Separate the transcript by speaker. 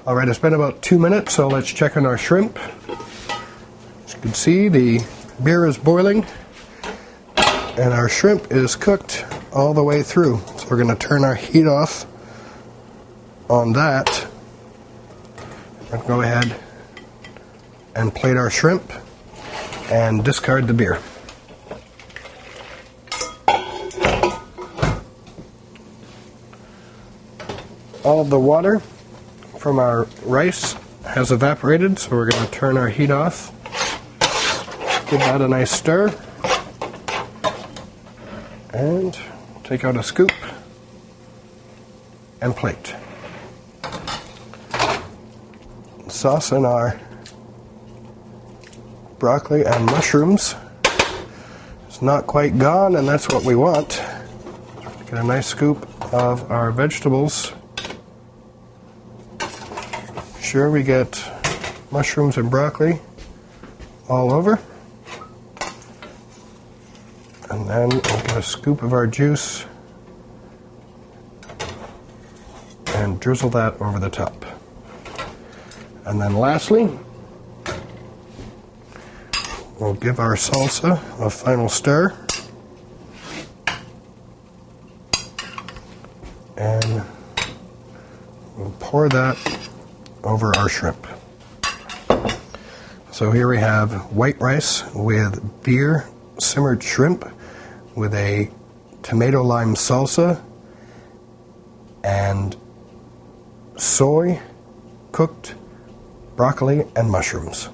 Speaker 1: Alright, it's been about 2 minutes, so let's check on our shrimp. As you can see, the beer is boiling and our shrimp is cooked all the way through. So we're going to turn our heat off on that and go ahead and plate our shrimp and discard the beer. All of the water from our rice has evaporated, so we're going to turn our heat off. Give that a nice stir. And take out a scoop and plate. Sauce in our broccoli and mushrooms. It's not quite gone, and that's what we want. Get a nice scoop of our vegetables. Sure, we get mushrooms and broccoli all over. And then we'll get a scoop of our juice and drizzle that over the top. And then lastly, we'll give our salsa a final stir. And we'll pour that over our shrimp. So here we have white rice with beer simmered shrimp with a tomato lime salsa and soy cooked broccoli and mushrooms.